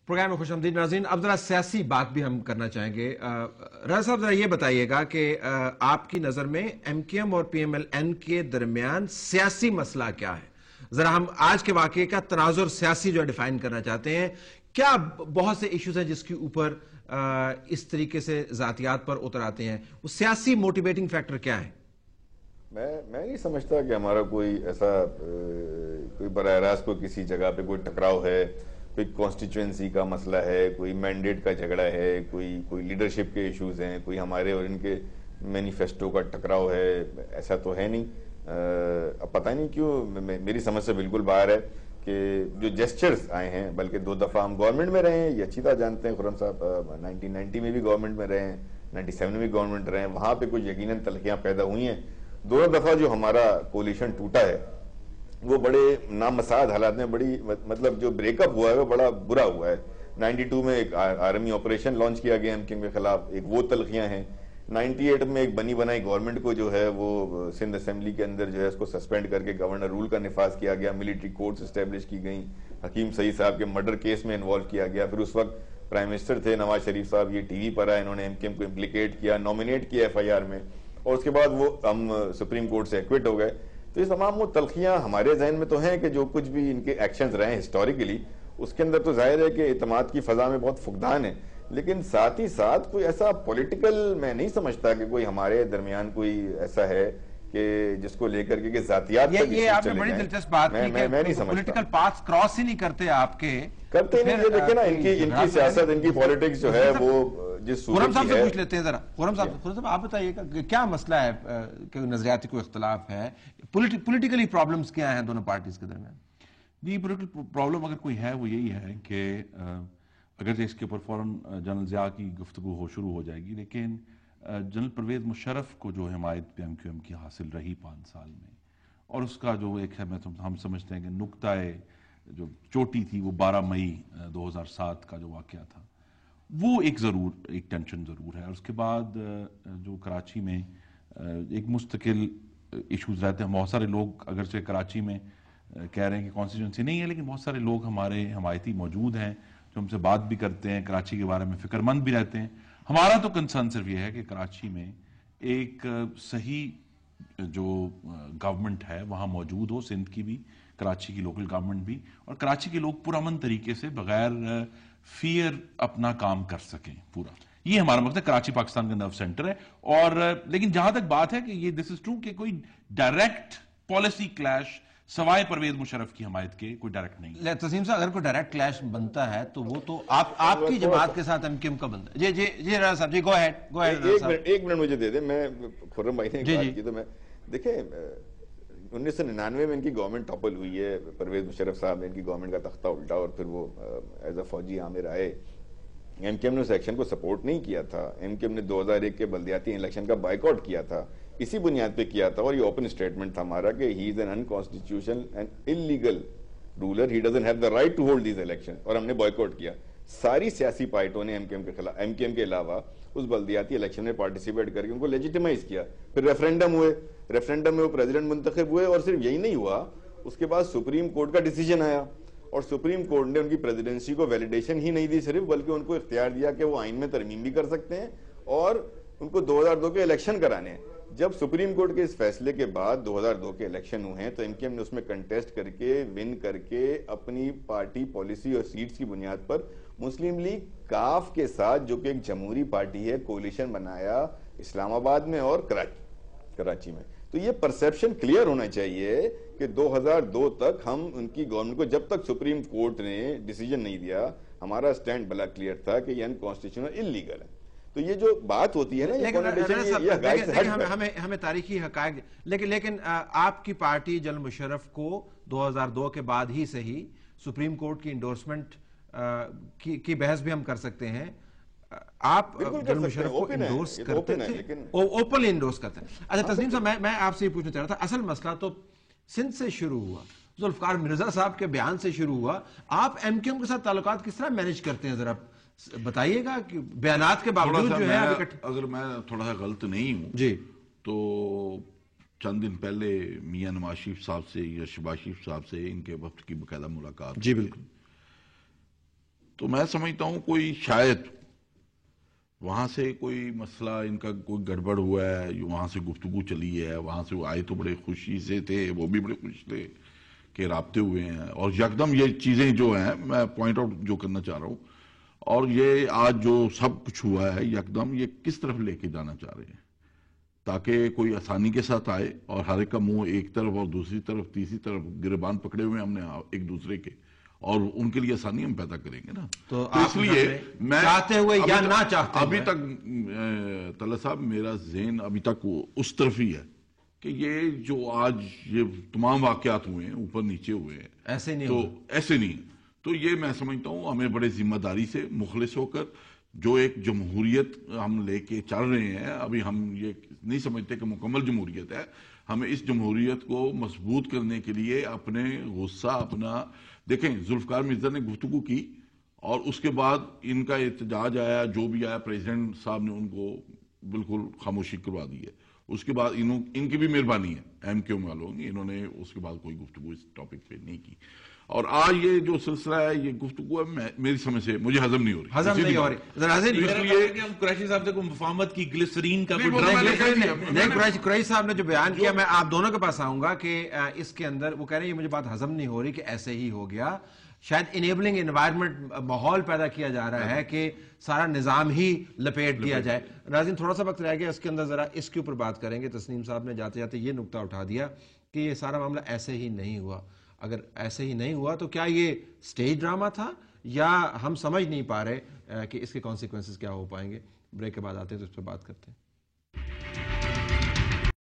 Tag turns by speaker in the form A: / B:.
A: Programme میں خوش آمدید ناظرین. اب ذرا سیاسی بات بھی ہم کرنا چاہیں گے. راجہ صاحب ذرا یہ بتائیے گا کہ آپ کی نظر میں ایم کیو ایم اور پی ایم ایل این کے درمیان سیاسی مسئلہ کیا ہے؟ ذرا ہم آج کے واقعے کا تناظر سیاسی جو ڈیفائن کرنا چاہتے ہیں. کیا بہت سے ایشوز ہیں جس کے اوپر اس طریقے سے ذاتیات پر اتر آتے ہیں؟ وہ سیاسی موٹیویٹنگ فیکٹر کیا ہے؟
B: میں نہیں سمجھتا کہ ہمارا کوئی ایسا کوئی براہ راست کوئی کسی جگہ پہ کوئی ٹکراؤ ہے، کوئی کانسٹیچوئنسی کا مسئلہ ہے، کوئی مینڈیٹ کا جھگڑا ہے، کوئی لیڈرشپ کے ایشوز ہیں، کوئی ہمارے اور ان کے مینیفیسٹو کا ٹکراؤ ہے. ایسا تو ہے نہیں. اب پتہ نہیں کیوں میری سمجھ سے بالکل باہر ہے کہ جو جیسچرز آئے ہیں، بلکہ 2 دفعہ ہم گورنمنٹ میں رہے ہیں، یہ اچھی طرح جانتے ہیں خرم صاحب. 1990 میں بھی گورنمنٹ میں رہے ہیں، 97 میں بھی گورنمنٹ رہے ہیں. وہاں پہ کچھ یقیناً تلخیاں پیدا ہوئی ہیں. دونوں دفعہ جو ہمارا کولیشن ٹوٹا ہے وہ بڑے نامساعد حالات میں، بڑی مطلب جو بریک اپ ہوا ہے وہ بڑا برا ہوا ہے. 92 میں ایک آرمی آپریشن لانچ کیا گیا ایم کیو ایم کے خلاف، ایک وہ تلخیاں ہیں. 98 میں ایک بنی بنائی گورنمنٹ کو جو ہے وہ سندھ اسمبلی کے اندر جو ہے اس کو سسپینڈ کر کے گورنر رول کا نفاذ کیا گیا. ملٹری کورٹس اسٹیبلش کی گئیں. حکیم سعید صاحب کے مرڈر کیس میں انوالو کیا گیا. پھر اس وقت پرائم منسٹر تھے نواز شریف صاحب، یہ ٹی وی پر آئے، انہوں نے ایم کیو ایم کو امپلیکیٹ کیا، نومینیٹ کیا ایف آئی آر میں، اور اس کے بعد وہ ہم سپریم کورٹ سے ایکوٹ ہو گئے. تو یہ تمام وہ تلخیاں ہمارے ذہن میں تو ہیں کہ جو کچھ بھی ان کے ایکشنز رہے ہیں ہسٹوریکلی، اس کے اندر تو ظاہر ہے کہ اعتماد کی فضا میں بہت فقدان ہے. لیکن ساتھ ہی ساتھ کوئی ایسا پولیٹیکل میں نہیں سمجھتا کہ کوئی ہمارے درمیان کوئی ایسا ہے کہ جس کو لے کر کے ذاتیات تک
A: یہ آپ نے بڑی دلچسپ بات کی کہ
B: میں نہیں سمجھتا.
A: پولیٹیکل پاتھ کراس ہی نہیں کرتے آپ کے.
B: کرتے نہیں. یہ دیکھیں نا ان کی سیاست، ان کی پولیٹکس جو ہے وہ جس صورت
A: خرم صاحب سے پوچھ لیتے ہیں ذرا. خرم صاحب آپ بتائیے کہ کیا مسئلہ ہے کہ نظریاتی کوئی اختلاف ہے؟ پولیٹیکلی پرابلمز کیا ہیں دونوں پارٹیز کے درمیان؟
C: جی، پولیٹیکل پرابلم اگر کوئی ہے وہ یہی ہے کہ اگرچہ اس کے اوپر فوراً جنرل ضیاء کی گفتگو شروع ہو جائے گی، لیکن جنرل پرویز مشرف کو جو حمایت پی ایم کیو ایم کی حاصل رہی 5 سال میں، اور اس کا جو ایک ہے ہم سمجھتے ہیں کہ نقطۂ جو چوٹی تھی وہ 12 مئی 2007 کا جو واقعہ تھا، وہ ایک ٹینشن ضرور ہے. اور اس کے بعد جو کراچی میں ایک مستقل ایشوز رہتے ہیں. بہت سارے لوگ اگرچہ کراچی میں کہہ رہے ہیں کہ کانسٹیٹوئنسی نہیں ہے، لیکن بہت سارے لوگ ہمارے حمایتی موجود ہیں جو ہم سے بات بھی کرتے ہیں، کراچی کے بارے میں فکر مند بھی رہتے ہیں. ہمارا تو کنسرن صرف یہ ہے کہ کراچی میں ایک صحیح جو گورنمنٹ ہے وہاں موجود ہو، سندھ کی بھی، کراچی کی لوکل گورنمنٹ بھی، اور کراچی کے لوگ پرامن طریقے سے بغیر فیئر اپنا کام کر سکیں پورا. یہ ہمارا مقصد ہے. کراچی پاکستان کا نرو سینٹر ہے. اور لیکن جہاں تک بات ہے کہ یہ دس از ٹرو کہ کوئی ڈائریکٹ پالیسی کلیش سوائے پرویز مشرف کی حمایت کے کوئی ڈائریکٹ نہیں.
A: تسیم صاحب اگر کوئی ڈائریکٹ کلیش بنتا ہے تو وہ تو آپ کی جماعت کے ساتھ ایم کیو ایم کا بنتا ہے. جی راجہ صاحب جی، گو ہیڈ.
B: ایک منٹ مجھے دے دیں. میں خرم بھائی نے بات کی تو میں دیکھیں 1999 میں ان کی گورنمنٹ ٹاپل ہوئی ہے. پرویز مشرف صاحب نے ان کی گورنمنٹ کا تختہ الٹا اور پھر وہ ایز اے فوجی عامر آئے. ایم کیو ایم نے اس ایکشن کو سپورٹ نہیں کیا تھا. ایم کیو ایم نے 2001 کے بلدیاتی الیکشن کا بائیکاٹ کیا تھا. اسی بنیاد پہ کیا تھا، اور یہ اوپن اسٹیٹمنٹ تھا ہمارا کہ he is an unconstitutional and illegal ruler, he doesn't have the right to hold these election, اور ہم نے بائیکاٹ کیا. ساری سیاسی پارٹیوں نے ایم کیو ایم کے علاوہ اس بلدیاتی الیکشن میں پارٹیسپیٹ کر کے ان کو لیجیٹیمائز کیا. پھر ریفرینڈم ہوئے، ریفرینڈم میں وہ پریزیڈنٹ منتخب ہوئے، اور صرف یہی نہیں ہوا، اس کے بعد سپریم کورٹ کا ڈیسیجن آیا، اور سپریم کورٹ نے ان کی پریزیڈنسی کو ویلیڈیشن ہی نہیں دی صرف، بلکہ ان کو اختیار دیا کہ وہ آئین میں ترمیم بھی کر سکتے ہیں اور ان کو 2002 کے الیکشن کرانے ہیں. جب سپریم کورٹ کے اس فیصلے کے بعد 2002 کے الیکشن ہوئے ہیں تو ایم کیو ایم نے اس میں کنٹیسٹ کر کے ون کر کے اپنی پارٹی پالیسی اور سیٹس کی بنیاد پر مسلم لیگ کاف کے ساتھ، جو کہ ایک جمہوری پارٹی ہے، کولیشن بنایا اسلام آباد میں اور کراچی میں. تو یہ پرسیپشن کلیئر ہونا چاہیے کہ 2002 تک ہم ان کی گورنمنٹ کو، جب تک سپریم کورٹ نے ڈیسیجن نہیں دیا، ہمارا سٹینڈ بلا کلیئر تھا کہ یہ انکانسٹیٹیوشنل اللیگل ہے. تو یہ جو بات ہوتی ہے نا،
A: ہمیں تاریخی حقائق، لیکن آپ کی پارٹی جنرل مشرف کو 2002 کے بعد ہی سے ہی سپریم کورٹ کی انڈورسمنٹ کی بحث بھی ہم کر سکتے ہیں. آپ جنرل مشرف کو انڈورس کرتے تھے، اوپنلی انڈورس کرتے ہیں. اچھا تسنیم صاحب، میں آپ سے یہ پوچھنا چاہ رہا تھا، اصل مسئلہ تو سندھ سے شروع ہوا، ذوالفقار مرزا صاحب کے بیان سے شروع ہوا. آپ ایم کیو ایم کے ساتھ تعلقات کس طرح مینیج کرتے ہیں؟ ذرا بتائیے گا کہ بیانات کے باوجود جو ہے،
C: اگر میں تھوڑا سا غلط نہیں ہوں
A: جی
C: تو چند دن پہلے میاں نواز شریف صاحب سے یا شہباز شریف صاحب سے ان کے وفد کی باقاعدہ ملاقات.
A: جی بالکل.
D: تو میں سمجھتا ہوں کوئی شاید وہاں سے کوئی مسئلہ ان کا کوئی گڑبڑ ہوا ہے، وہاں سے گفتگو چلی ہے، وہاں سے وہ آئے تو بڑے خوشی سے تھے، وہ بھی بڑے خوش تھے کہ رابطے ہوئے ہیں، اور یکدم یہ چیزیں جو ہیں میں پوائنٹ آؤٹ جو کرنا چاہ رہا ہوں، اور یہ آج جو سب کچھ ہوا ہے یکدم یہ کس طرف لے کے جانا چاہ رہے ہیں تاکہ کوئی آسانی کے ساتھ آئے، اور ہر ایک کا منہ ایک طرف اور دوسری طرف تیسری طرف گریبان پکڑے ہوئے ہم نے ایک دوسرے کے، اور ان کے لیے آسانی ہم پیدا کریں گے نا۔
A: تو
D: اس لیے میں
A: چاہتے ہوئے یا نہ چاہتے
D: ابھی تک طلعت صاحب میرا ذہن ابھی تک اس طرف ہی ہے کہ یہ جو آج یہ تمام واقعات ہوئے ہیں اوپر نیچے ہوئے ہیں
A: ایسے نہیں
D: تو ایسے نہیں، تو یہ میں سمجھتا ہوں ہمیں بڑے ذمہ داری سے مخلص ہو کر جو ایک جمہوریت ہم لے کے چل رہے ہیں، ابھی ہم یہ نہیں سمجھتے کہ مکمل جمہوریت ہے، ہمیں اس جمہوریت کو مضبوط کرنے کے لیے اپنے غصہ اپنا دیکھیں ذوالفقار مرزا نے گفتگو کی اور اس کے بعد ان کا احتجاج آیا، جو بھی آیا پریزیڈنٹ صاحب نے ان کو بالکل خاموشی کروا دی ہے، اس کے بعد ان کی بھی مہربانی ہے ایم کیو والوں کی، انہوں نے اس کے بعد کوئی گفتگو اس ٹاپک پہ نہیں کی، اور آج یہ جو سلسلہ ہے یہ گفتگو ہے میری سمجھ سے مجھے ہضم نہیں ہو رہی،
A: ہضم نہیں ہو رہی۔
C: اس لیے کہ ہم قریشی صاحب سے کوئی مفاہمت کی گلسرین کا
A: قریشی صاحب نے جو بیان کیا، میں آپ دونوں کے پاس آؤں گا کہ اس کے اندر وہ کہہ رہے ہیں یہ مجھے بات ہضم نہیں ہو رہی کہ ایسے ہی ہو گیا، شاید انیبلنگ انوائرمنٹ ماحول پیدا کیا جا رہا ہے کہ سارا نظام ہی لپیٹ دیا جائے۔ ناظرین تھوڑا سا وقت رہ گیا، اس کے اندر ذرا اس کے اوپر بات کریں گے۔ تسنیم صاحب نے جاتے جاتے یہ نقطہ اٹھا دیا کہ یہ سارا معاملہ ایسے ہی نہیں ہوا، اگر ایسے ہی نہیں ہوا تو کیا یہ سٹیج ڈرامہ تھا یا ہم سمجھ نہیں پا رہے کہ اس کے کانسیکوینسز کیا ہو پائیں گے؟ بریک کے بعد آتے ہیں تو اس پہ بات کرتے ہیں۔